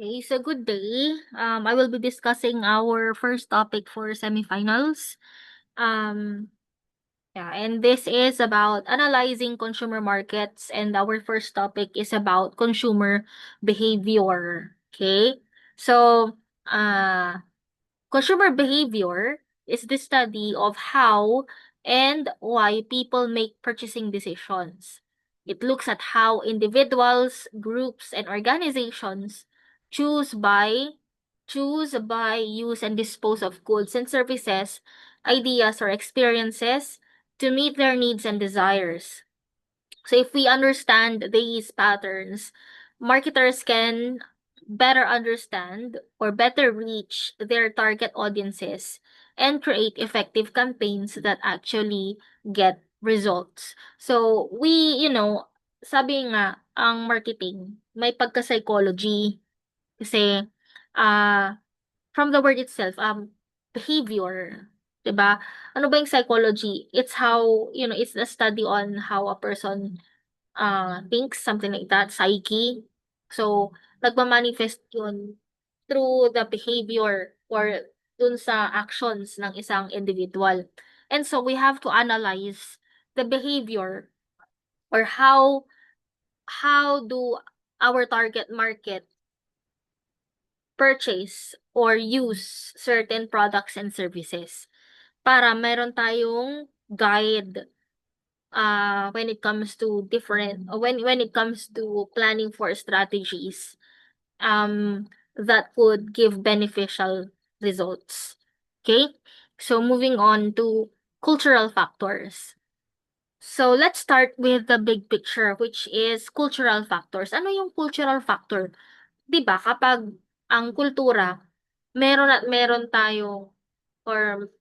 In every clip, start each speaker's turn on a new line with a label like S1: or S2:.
S1: Okay, so good day. I will be discussing our first topic for semifinals. Um, and this is about analyzing consumer markets, and our first topic is about consumer behavior. Okay, so uh, consumer behavior is the study of how and why people make purchasing decisions. It looks at how individuals, groups, and organizations choose, buy, use, and dispose of goods and services, ideas, or experiences to meet their needs and desires. So if we understand these patterns, marketers can better understand or better reach their target audiences and create effective campaigns that actually get results. So sabi nga, ang marketing may pagka-psychology kasi from the word itself, behavior, 'di ba? Ano ba yung psychology? It's how, it's the study on how a person thinks, something like that, psyche. So, nagma-manifest yun through the behavior or dun sa actions ng isang individual. And so, we have to analyze the behavior or how do our target market purchase or use certain products and services para meron tayong guide when it comes to when it comes to planning for strategies that could give beneficial results. Okay? So moving on to cultural factors. So let's start with the big picture, which is cultural factors. Ano yung cultural factor? 'Di ba kapag ang kultura, meron at meron tayong or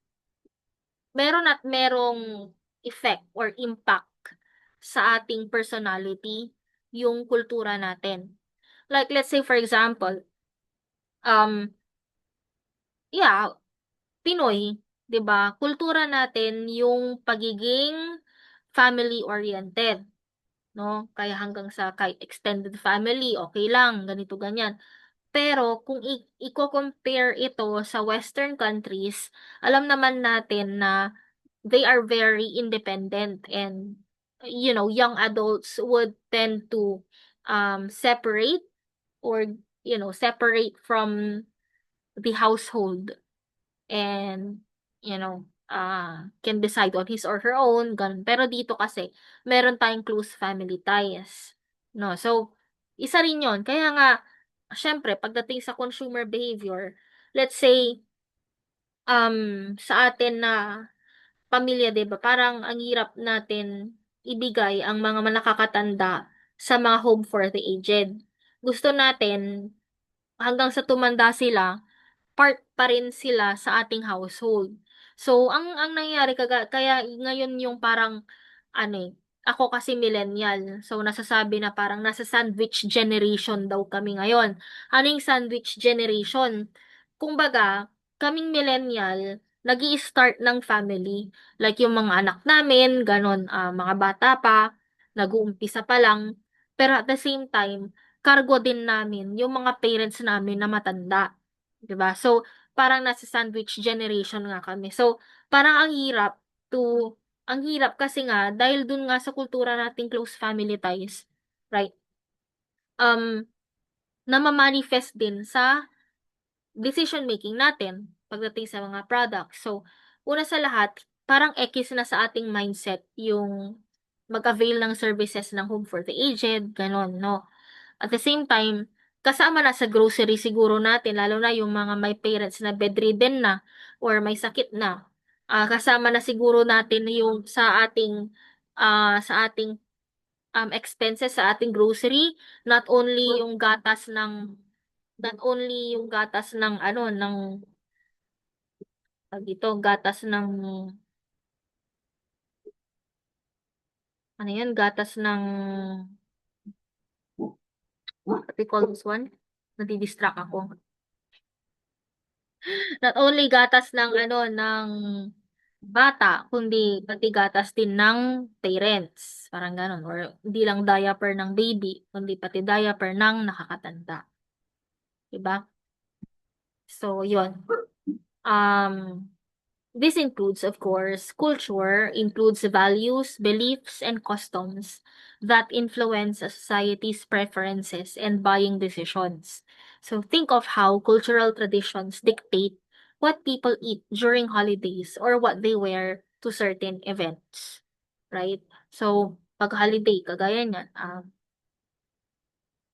S1: merong effect or impact sa ating personality yung kultura natin. Like let's say for example, um, yeah, Pinoy, 'di ba? Kultura natin yung pagiging family-oriented, 'no? Kaya hanggang sa kahit extended family, okay lang, ganito, ganyan. Pero kung iko-compare ito sa western countries, alam naman natin na they are very independent and young adults would tend to separate or separate from the household and can decide on his or her own ganun. Pero dito kasi meron tayong close family ties, no? So isa rin 'yon. Kaya nga syempre pagdating sa consumer behavior, let's say sa atin na pamilya, 'di ba, parang ang hirap natin ibigay ang mga nakakatanda sa mga home for the aged. Gusto natin hanggang sa tumanda sila, part pa rin sila sa ating household. So, ang nangyayari kaya ngayon yung parang ano, ako kasi millennial. So, nasasabi na parang nasa sandwich generation daw kami ngayon. Ano yung sandwich generation? Kumbaga, kaming millennial, nag-i-start ng family. Like yung mga anak namin, ganon, mga bata pa, nag-uumpisa pa lang. Pero at the same time, cargo din namin yung mga parents namin na matanda. 'Di ba? So, parang nasa sandwich generation nga kami. So, parang ang hirap kasi nga dahil dun nga sa kultura nating close family ties, right? Um, Nama-manifest din sa decision making natin pagdating sa mga products. So, una sa lahat, parang ekis na sa ating mindset yung mag-avail ng services ng home for the aged, gano'n, 'no? At the same time, kasama na sa grocery siguro natin lalo na yung mga may parents na bedridden na or may sakit na, kasama na siguro natin yung sa ating expenses sa ating grocery, not only yung gatas ng ano, ng tawag dito, gatas ng ano 'yan, gatas ng what do you call this one? Nadi-distract ako. Not only gatas ng ano, ng bata, kundi pati gatas din ng parents, parang gano'n or hindi lang diaper ng baby, kundi pati diaper ng nakakatanda. 'di ba? So, yun. Um, this includes, of course, culture includes values, beliefs, and customs that influence a society's preferences and buying decisions. So think of how cultural traditions dictate what people eat during holidays or what they wear to certain events, right? So, pag holiday, kagaya niyan,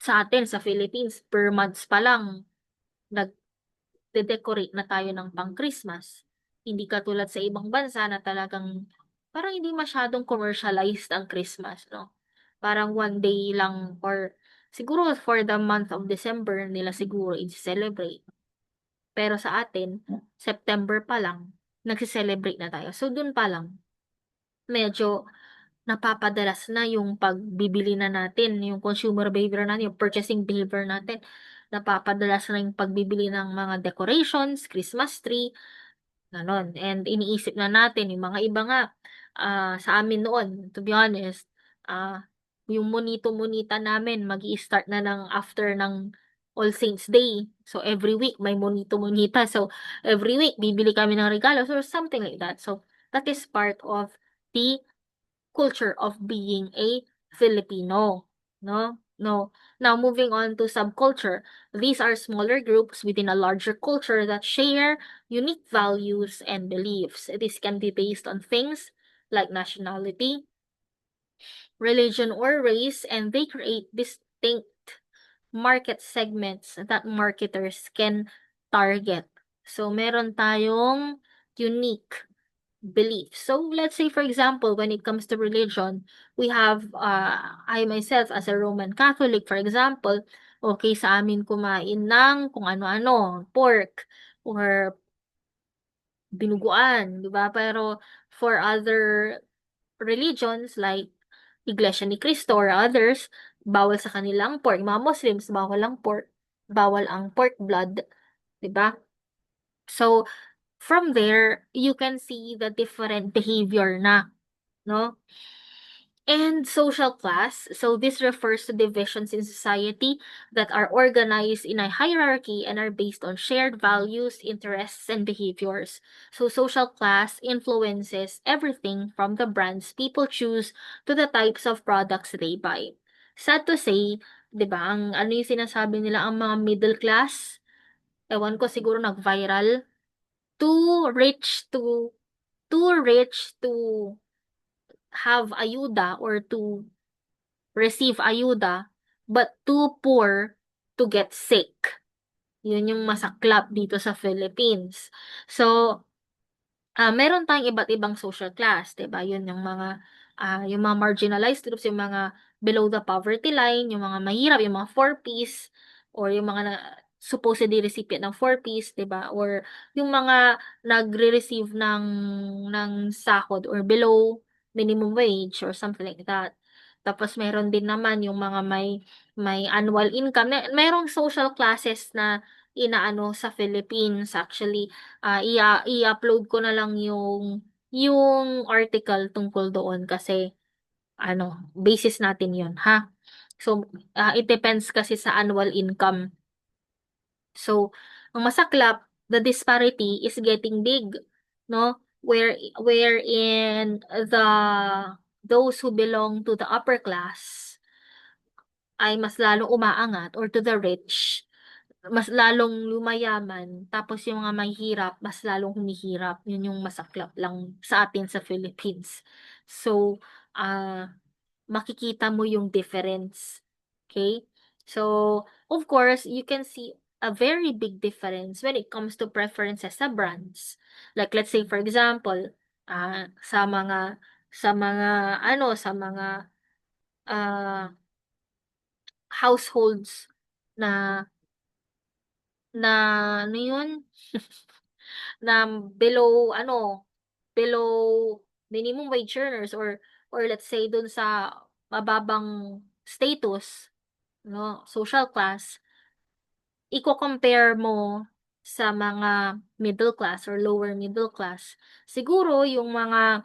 S1: sa atin sa Philippines, per months pa lang, nagde-decorate na tayo ng pang-Christmas. Hindi katulad sa ibang bansa na talagang parang hindi masyadong commercialized ang Christmas, 'no? Parang one day lang or siguro for the month of December nila siguro i-ce-celebrate. Pero sa atin, September pa lang nagse-celebrate na tayo. So dun pa lang, medyo napapadalas na yung pagbibili na natin, yung consumer behavior natin, yung purchasing behavior natin. Napapadalas na yung pagbibili ng mga decorations, Christmas tree, gano'n. And iniisip na natin yung mga iba nga, sa amin noon, to be honest, ah, yung monito-monita namin mag-i-start na ng after ng All Saints Day. So, every week may monito-monita. So, every week bibili kami ng regalo or something like that. So, that is part of the culture of being a Filipino, no? No. Now, moving on to subculture. These are smaller groups within a larger culture that share unique values and beliefs. This can be based on things like nationality, religion, or race, and they create distinct market segments that marketers can target. So, meron tayong unique belief. So let's say for example, when it comes to religion, we have I myself as a Roman Catholic, for example, okay sa amin kumain ng kung ano-ano, pork or dinuguan, 'di ba? Pero for other religions like Iglesia ni Cristo or others, bawal sa kanilang pork. Mga Muslims, bawal ang pork, bawal ang pork blood, 'di ba? So from there, you can see the different behavior na, no? And social class. So this refers to divisions in society that are organized in a hierarchy and are based on shared values, interests, and behaviors. So social class influences everything from the brands people choose to the types of products they buy. Sad to say, 'di ba, ang ano yung sinasabi nila, ang mga middle class, ewan ko siguro nag-viral, too rich to too rich to have ayuda or to receive ayuda, but too poor to get sick. Yun yung masaklap dito sa Philippines. So, meron tayong iba't ibang social class, 'di ba? Yun yung mga marginalized groups, yung mga below the poverty line, yung mga mahirap, yung mga 4Ps or yung mga supposedly recipient ng 4Ps, 'di ba? Or yung mga nagre-receive ng sahod or below minimum wage or something like that. Tapos meron din naman yung mga may annual income. Merong social classes na inaano sa Philippines actually. I-upload ko na lang yung article tungkol doon kasi ano, basis natin 'yun, ha. So, it depends kasi sa annual income. So, ang masaklap, the disparity is getting big, 'no? Wherein those who belong to the upper class ay mas lalong umaangat or to the rich mas lalong lumayaman, tapos yung mga mahihirap mas lalong humihirap, yun yung masaklap lang sa atin sa Philippines. So, makikita mo yung difference, okay? So, of course, you can see a very big difference when it comes to preferences sa brands. Like let's say for example, sa mga ano, sa mga, ah, households na na ano yun? Na below minimum wage earners or let's say dun sa mababang status, 'no, social class, iko-compare mo sa mga middle class or lower middle class. Siguro yung mga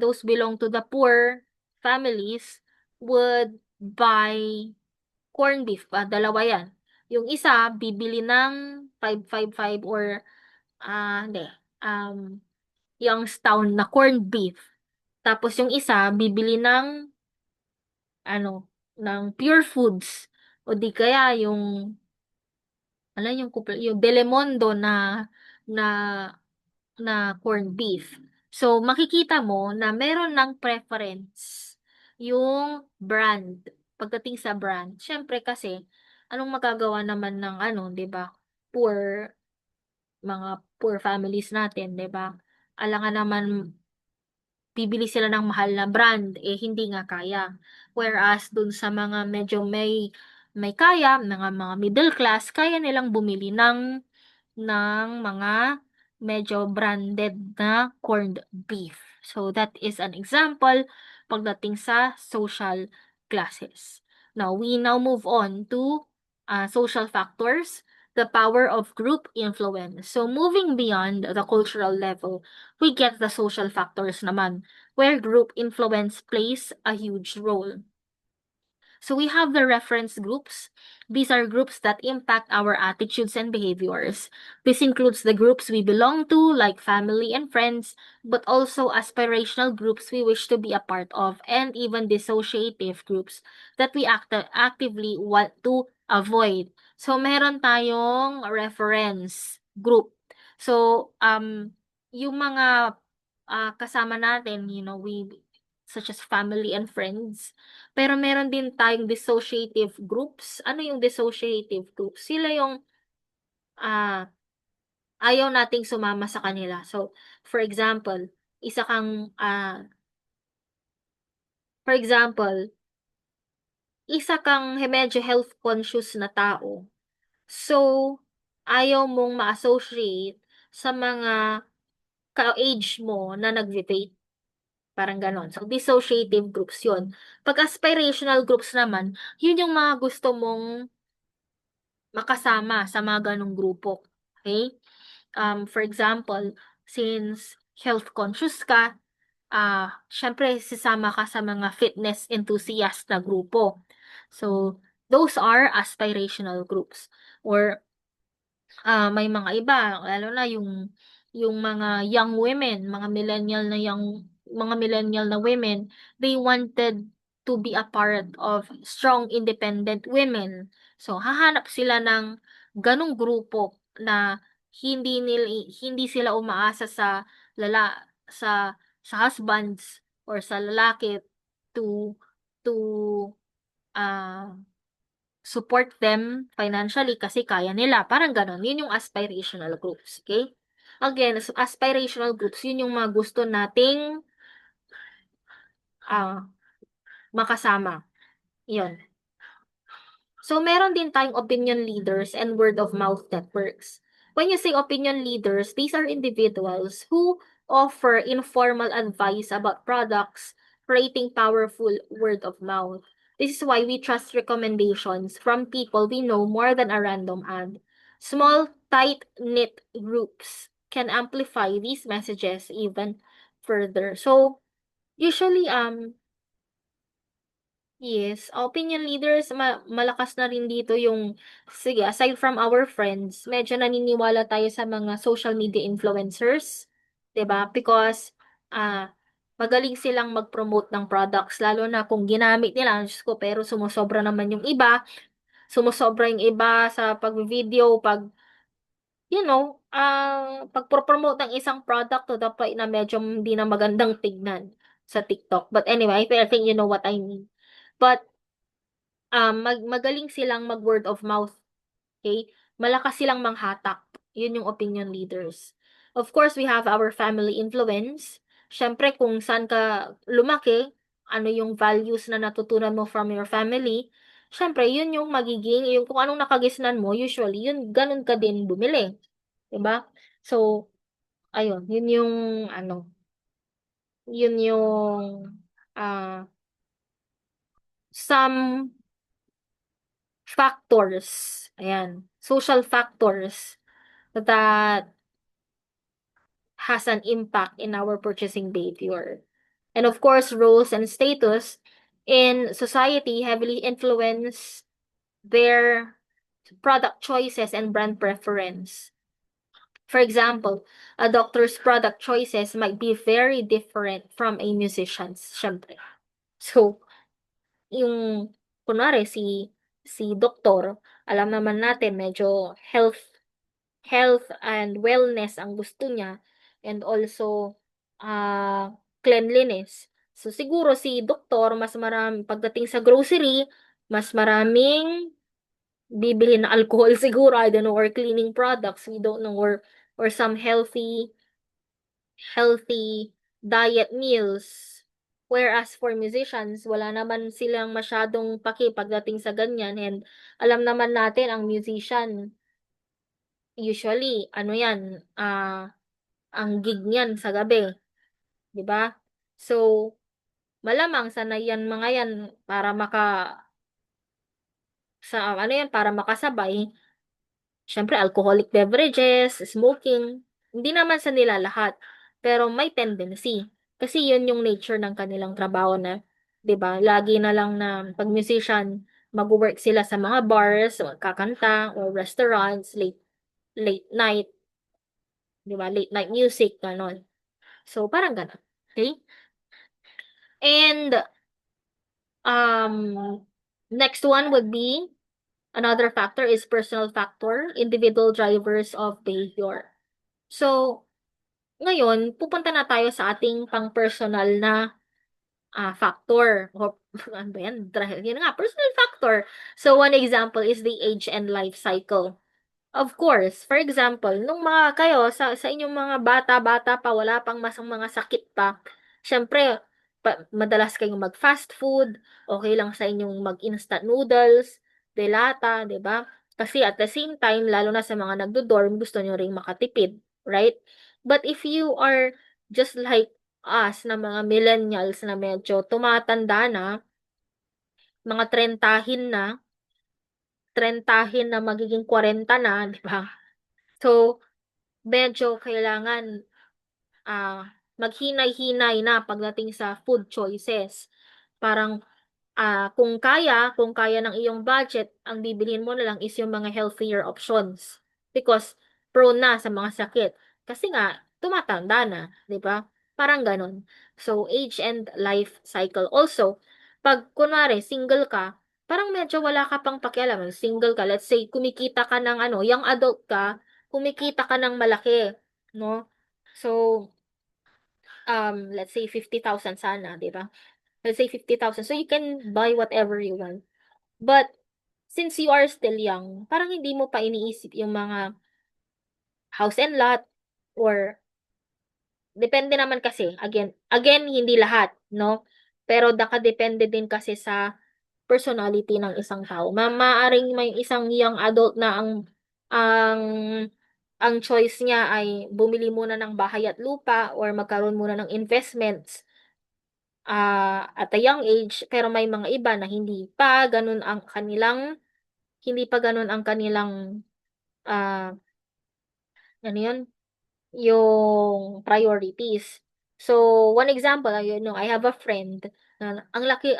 S1: those belong to the poor families would buy corned beef, dalawa 'yan. Yung isa, bibili ng 555 or, hindi, Youngstown na corned beef. Tapos yung isa, bibili ng, ano, ng Pure Foods. O di kaya yung, yung Delemondo na, corned beef. So, makikita mo na meron ng preference yung brand. Pagdating sa brand, syempre kasi, anong magagawa naman ng ano, 'di ba? Poor, mga poor families natin, 'di ba? Alangan naman bibili sila ng mahal na brand, eh hindi nga kaya. Whereas dun sa mga medyo may kaya, mga middle class, kaya nilang bumili ng mga medyo branded na corned beef. So that is an example pagdating sa social classes. Now, we now move on to social factors, the power of group influence. So moving beyond the cultural level, we get the social factors naman, where group influence plays a huge role. So we have the reference groups. These are groups that impact our attitudes and behaviors. This includes the groups we belong to, like family and friends, but also aspirational groups we wish to be a part of, and even dissociative groups that we actively want to avoid. So meron tayong reference group. So yung mga kasama natin, such as family and friends, pero meron din tayong dissociative groups. Ano yung dissociative groups? Sila yung, ah, ayaw nating sumama sa kanila. So, for example, isa kang, for example, isa kang medyo health conscious na tao. So, ayaw mong ma-associate sa mga ka-age mo na nagve-vape. Parang gano'n. So, dissociative groups yun. Pag aspirational groups naman, yun yung mga gusto mong makasama sa mga ganong grupo. Okay? For example, since health conscious ka, syempre sasama ka sa mga fitness enthusiast na grupo. So, those are aspirational groups. Or may mga iba, lalo na yung mga young women, mga millennial na women, they wanted to be a part of strong independent women. So hahanap sila ng ganong grupo na hindi sila umaasa sa husbands or sa lalaki to to ah support them financially kasi kaya nila, parang gano'n. Yun yung aspirational groups, okay? Again, aspirational groups, yun yung mga gusto nating, ah, makasama, yun. So, meron din tayong opinion leaders and word of mouth networks. When you say opinion leaders, these are individuals who offer informal advice about products, creating powerful word of mouth. This is why we trust recommendations from people we know more than a random ad. Small, tight-knit groups can amplify these messages even further. So, usually, yes, opinion leaders, malakas na rin dito yung, sige, aside from our friends, medyo naniniwala tayo sa mga social media influencers, 'di ba? Because, magaling silang mag-promote ng products, lalo na kung ginamit nila, Diyos ko, pero sumusobra yung iba sa pag-video, pag-promote ng isang product to the point na medyo hindi na magandang tignan sa TikTok. But anyway, I think you know what I mean. But magaling silang mag-word of mouth, okay? Malakas silang manghatak, yun yung opinion leaders. Of course, we have our family influence. Siyempre kung saan ka lumaki, ano yung values na natutunan mo from your family, siyempre yun yung yung kung anong nakagisnan mo, usually yun ganun ka din bumili, 'di ba? So, ayun, yun yung, ah, some factors, ayan, social factors that has an impact in our purchasing behavior. And of course, roles and status in society heavily influence their product choices and brand preference. For example, a doctor's product choices might be very different from a musician's, syempre. So, yung kunwari si doktor, alam naman natin medyo health and wellness ang gusto niya, and also cleanliness. So siguro si doktor mas marami pagdating sa grocery, mas maraming bibili na alcohol siguro, I don't know, or cleaning products, we don't know, or some healthy diet meals. Whereas for musicians, wala naman silang masyadong paki pagdating sa ganyan, and alam naman natin ang musician, usually, ano yan, ang gig niyan sa gabi, 'di ba? So, malamang sanay yan mga yan para ano yan, para makasabay. Siyempre, alcoholic beverages, smoking, hindi naman sa nila lahat, pero may tendency. Kasi yun yung nature ng kanilang trabaho na, 'di ba? Lagi na lang na pag musician, mag-work sila sa mga bars, o kakanta, or restaurants, late night, 'di ba? Late night music, ganon. So, parang ganon. Okay? And, um, next one would be, another factor is personal factor, individual drivers of behavior. So, ngayon, pupunta na tayo sa ating pang-personal na factor. O, ano ba yan? Yun nga, personal factor. So, one example is the age and life cycle. Of course, for example, nung mga kayo, sa inyong mga bata-bata pa, wala pang mga sakit pa, syempre, madalas kayong mag-fast food, okay lang sa inyong mag-instant noodles, delata, 'di ba? Kasi at the same time, lalo na sa mga nagdo-dorm, gusto nyo ring makatipid, right? But if you are just like us, na mga millennials na medyo tumatanda na, mga trentahin na magiging 40 na, 'di ba? So, medyo kailangan maghinay-hinay na pagdating sa food choices. Parang kung kaya ng iyong budget, ang bibilhin mo na lang is yung mga healthier options. Because prone na sa mga sakit. Kasi nga, tumatanda na, di ba? Parang ganon. So, age and life cycle. Also, pag kunwari, single ka, parang medyo wala ka pang pakialam. Single ka, let's say, kumikita ka ng young adult ka, kumikita ka ng malaki, no? So, let's say 50,000 sana, di ba? Let's say 50,000. So, you can buy whatever you want. But, since you are still young, parang hindi mo pa iniisip yung mga house and lot, or depende naman kasi, again, hindi lahat, no? Pero nakadepende din kasi sa personality ng isang tao. Maaaring may isang young adult na ang ang choice niya ay bumili muna ng bahay at lupa, or magkaroon muna ng investments at a young age, pero may mga iba na hindi pa ganun ang kanilang ah ano yun, yung priorities. So, one example, ayun, no, I have a friend na malaki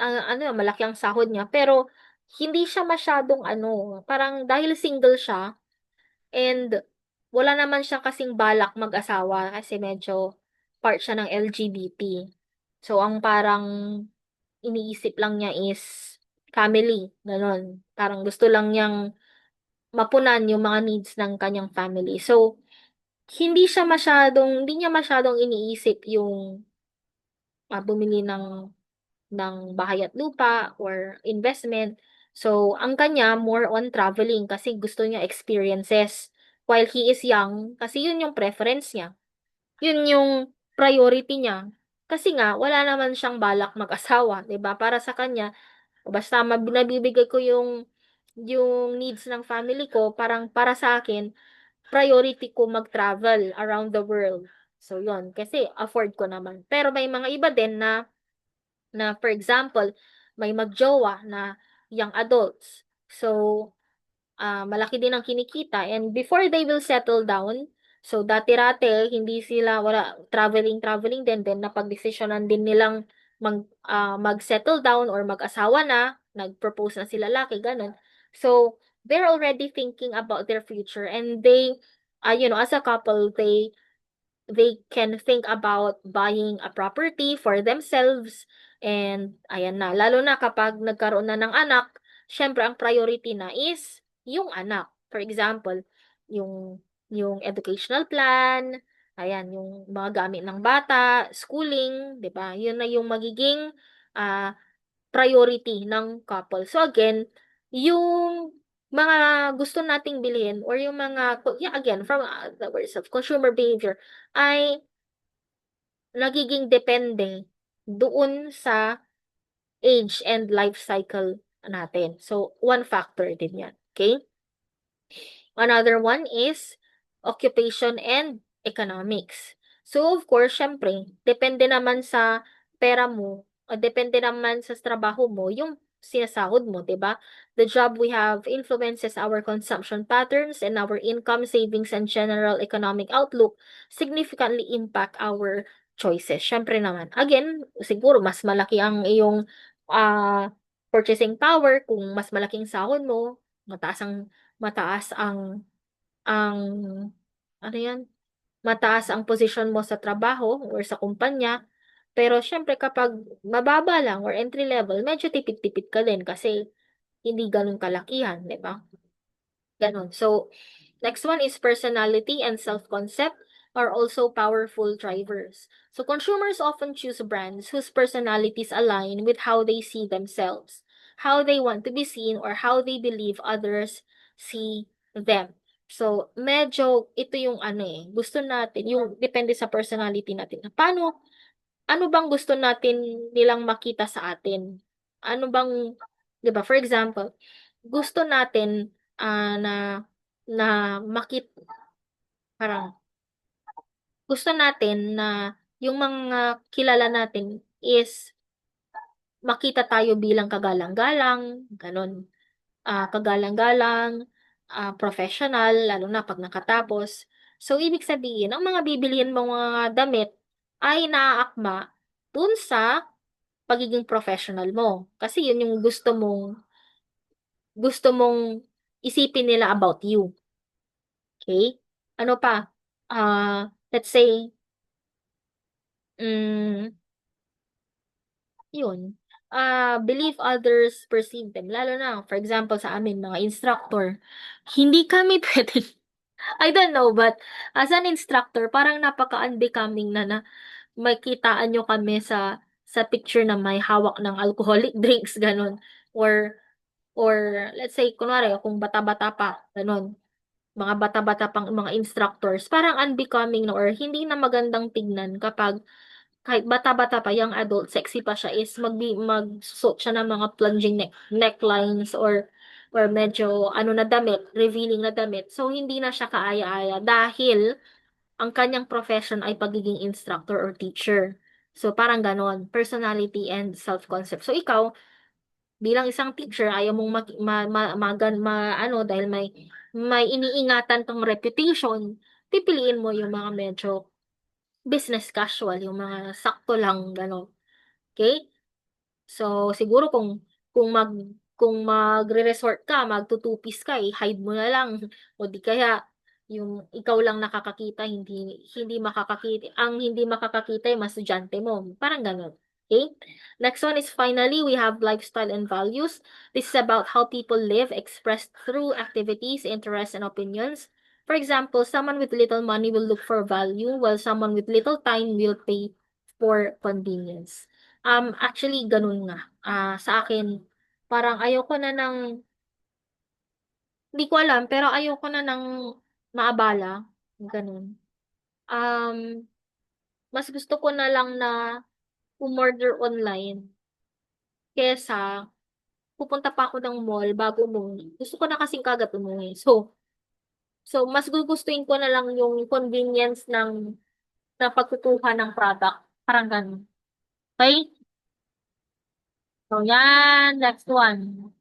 S1: ang sahod niya, pero hindi siya masyadong parang dahil single siya, and wala naman siya kasing balak mag-asawa kasi medyo part siya ng LGBT. So, ang parang iniisip lang niya is family, gano'n. Parang gusto lang niyang mapunan yung mga needs ng kanyang family. So, hindi niya masyadong iniisip yung bumili ng bahay at lupa or investment. So, ang kanya more on traveling kasi gusto niya experiences. While he is young, kasi yun yung preference niya. Yun yung priority niya. Kasi nga, wala naman siyang balak mag-asawa, 'di ba? Para sa kanya, basta nabibigay ko yung needs ng family ko, parang para sa akin, priority ko mag-travel around the world. So, yun. Kasi afford ko naman. Pero may mga iba din na for example, may magjowa na young adults. So, malaki din ang kinikita, and before they will settle down, so dati-rate hindi sila traveling din, then napagdesisyonan din nilang mag-settle down or mag-asawa na, nag-propose na sila laki, ganun. So they're already thinking about their future, and they, as a couple, they can think about buying a property for themselves. And ayan na, lalo na kapag nagkaroon na ng anak, syempre ang priority na is yung anak. For example, yung educational plan, ayan, yung mga gamit ng bata, schooling, 'di ba? Yun na yung magiging ah, priority ng couple. So again, yung mga gusto nating bilhin or yung mga, yeah, again, from the words of consumer behavior, ay nagiging depende doon sa age and life cycle natin. So, one factor din yan. Okay? Another one is occupation and economics. So, of course, syempre, depende naman sa pera mo, o depende naman sa trabaho mo, yung sinasahod mo, 'di ba? The job we have influences our consumption patterns, and our income, savings, and general economic outlook significantly impact our choices. Syempre naman. Again, siguro mas malaki ang iyong purchasing power kung mas malaking sahod mo, mataas ang ano 'yan, mataas ang posisyon mo sa trabaho or sa kumpanya. Pero siyempre kapag mababa lang or entry level, medyo tipid-tipid ka din kasi hindi gano'n kalakihan, 'di ba? Gano'n. So, next one is personality and self-concept are also powerful drivers. So, consumers often choose brands whose personalities align with how they see themselves, how they want to be seen, or how they believe others see them. So, medyo ito yung ano gusto natin, yung depende sa personality natin. Ano bang gusto natin nilang makita sa atin? Ano bang, 'di ba, for example, gusto natin na makit parang gusto natin na yung mga kilala natin is makita tayo bilang kagalang-galang, gano'n. Kagalang-galang, professional, lalo na 'pag nakatapos. So, ibig sabihin ang mga bibilhin mong mga damit ay naaakma dun sa pagiging professional mo. Kasi yun yung gusto mong isipin nila about you, okay? Ano pa, let's say, hmm, yun, believe others perceive them. Lalo na, for example, sa amin, mga instructor, hindi kami puwedeng I don't know, but as an instructor, parang napaka-unbecoming na makitaan niyo kami sa picture na may hawak ng alcoholic drinks, gano'n. Or let's say kunwari kung bata-bata pa, gano'n, mga bata-bata pang mga instructors, parang unbecoming na or hindi na magandang tignan kapag kahit bata-bata pa, young adult, sexy pa siya is magsusuot siya ng mga plunging necklines or medyo ano na damit, revealing na damit. So, hindi na siya kaaya-aya dahil ang kanyang profession ay pagiging instructor or teacher. So, parang gano'n, personality and self-concept. So, ikaw bilang isang teacher ayaw mong ano dahil may iniingatan kang reputation, pipiliin mo yung mga medyo business casual, yung mga sakto lang gano'n, okay. So, siguro kung magre-resort ka, magtu-two-piece ka, i-hide mo na lang o di kaya yung ikaw lang nakakakita, hindi makakakita yung mga estudyante mo, parang gano'n, okay? Next one is finally, we have lifestyle and values. This is about how people live expressed through activities, interests, and opinions. For example, someone with little money will look for value, while someone with little time will pay for convenience. Actually gano'n nga. Sa akin parang ayoko na ng hindi ko alam, pero ayoko na ng maabala, gano'n. Um, Mas gusto ko na lang na umorder online kaysa pupunta pa ako ng mall bago umuwi. Gusto ko na kasing kaagad umuwi. So mas gugustuhin ko na lang yung convenience ng pagkukuha ng product, parang gano'n. Okey? So 'yan, next one.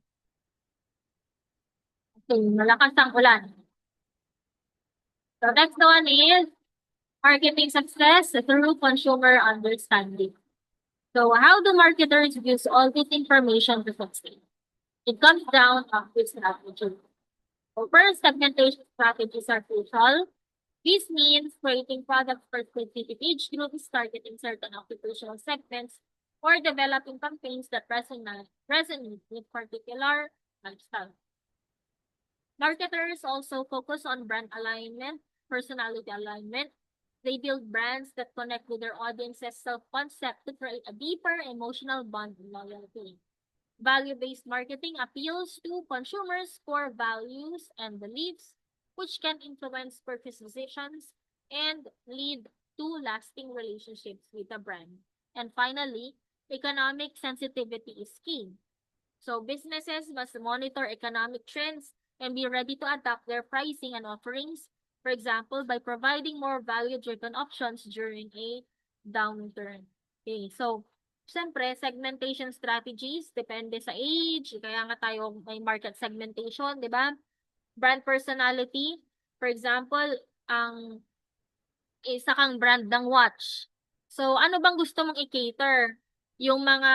S1: Okey, malakas ang ulan. So next one is marketing success through consumer understanding. So how do marketers use all this information to succeed? It comes down to strategy. So first, segmentation strategies are crucial. This means creating products for specific age groups, targeting certain occupational segments, or developing campaigns that resonate with particular lifestyle. Marketers also focus on brand alignment, personality alignment. They build brands that connect with their audience's self-concept to create a deeper emotional bond and loyalty. Value-based marketing appeals to consumers' core values and beliefs, which can influence purchase decisions and lead to lasting relationships with the brand. And finally, economic sensitivity is key. So businesses must monitor economic trends and be ready to adapt their pricing and offerings, for example, by providing more value-driven options during a downturn. Okay, so siyempre, segmentation strategies depende sa age, kaya nga tayo may market segmentation, di ba? Brand personality, for example, ang isa kang brand ng watch. So, ano bang gusto mong i-cater? Yung mga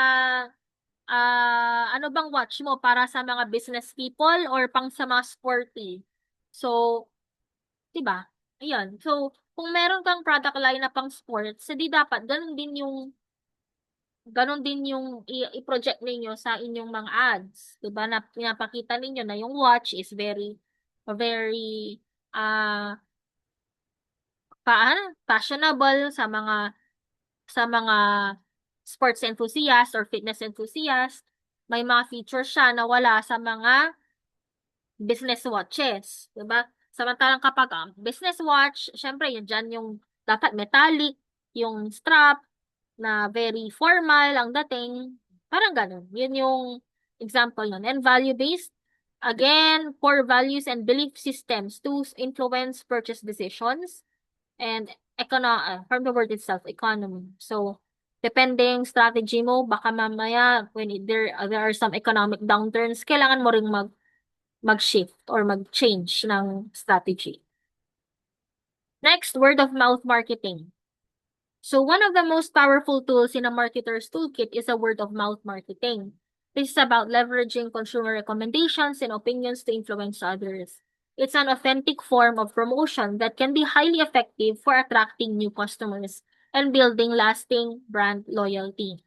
S1: ano bang watch mo para sa mga business people or pang sa mga sporty? So, 'di ba? Ayun. So, kung meron kang product line na pang sports, edi dapat ganun din yung i-project ninyo sa inyong mga ads, 'di ba? Na pinapakita ninyo na yung watch is very very ah fashionable sa mga sports enthusiast or fitness enthusiast. May mga features siya na wala sa mga business watches, 'di ba? Samantalang kapag business watch, syempre yun dyan yung dapat metallic, yung strap na very formal ang dating, parang ganun. Yun yung example nun. And value-based, again, core values and belief systems to influence purchase decisions and from the word itself, economy. So, depending strategy mo, baka mamaya when there are some economic downturns, kailangan mo ring mag-shift or mag-change ng strategy. Next, word of mouth marketing. So one of the most powerful tools in a marketer's toolkit is a word of mouth marketing. This is about leveraging consumer recommendations and opinions to influence others. It's an authentic form of promotion that can be highly effective for attracting new customers and building lasting brand loyalty.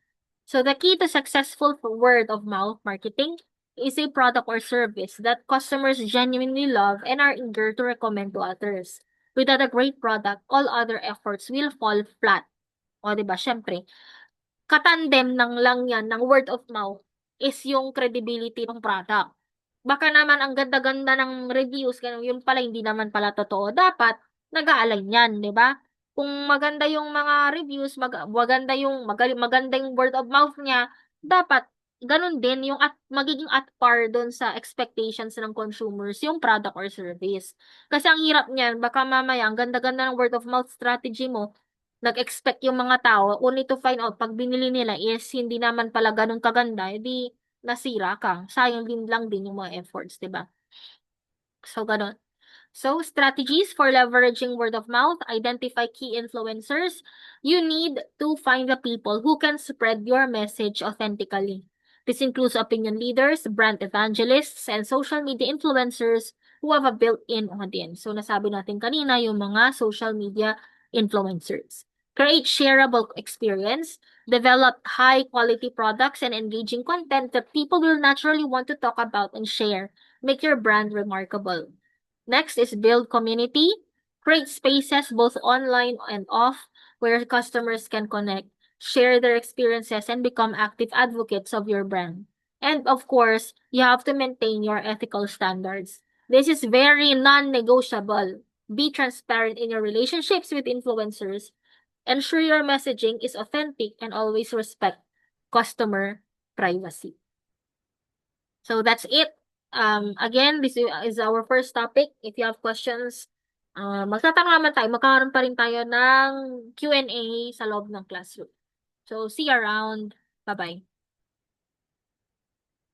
S1: So the key to successful word of mouth marketing is a product or service that customers genuinely love and are eager to recommend to others. Without a great product, all other efforts will fall flat. O, 'di ba? Syempre, katandem ng lang yan ng word of mouth is yung credibility ng product. Baka naman ang ganda-ganda ng reviews, ganun, yun pala hindi naman pala totoo. Dapat nag-a-align yan, 'di ba? Kung maganda yung mga reviews, maganda yung word of mouth niya, dapat ganun din yung magiging at par doon sa expectations ng consumers yung product or service. Kasi ang hirap niyan, baka mamaya ang ganda-ganda ng word of mouth strategy mo, nag-expect yung mga tao, only to find out pag binili nila is hindi naman pala ganun kaganda, edi nasira ka. Sayang din lang din yung mga efforts, 'di ba? So ganun. So, strategies for leveraging word of mouth, identify key influencers. You need to find the people who can spread your message authentically. This includes opinion leaders, brand evangelists, and social media influencers who have a built-in audience. So, nasabi natin kanina yung mga social media influencers. Create shareable experience, develop high-quality products and engaging content that people will naturally want to talk about and share. Make your brand remarkable. Next is build community. Create spaces both online and off where customers can connect, share their experiences, and become active advocates of your brand. And of course, you have to maintain your ethical standards. This is very non-negotiable. Be transparent in your relationships with influencers. Ensure your messaging is authentic and always respect customer privacy. So that's it. Again, this is our first topic. If you have questions, magtatanong naman tayo. Magkakaroon pa rin tayo ng Q&A sa loob ng classroom. So, see you around. Bye-bye.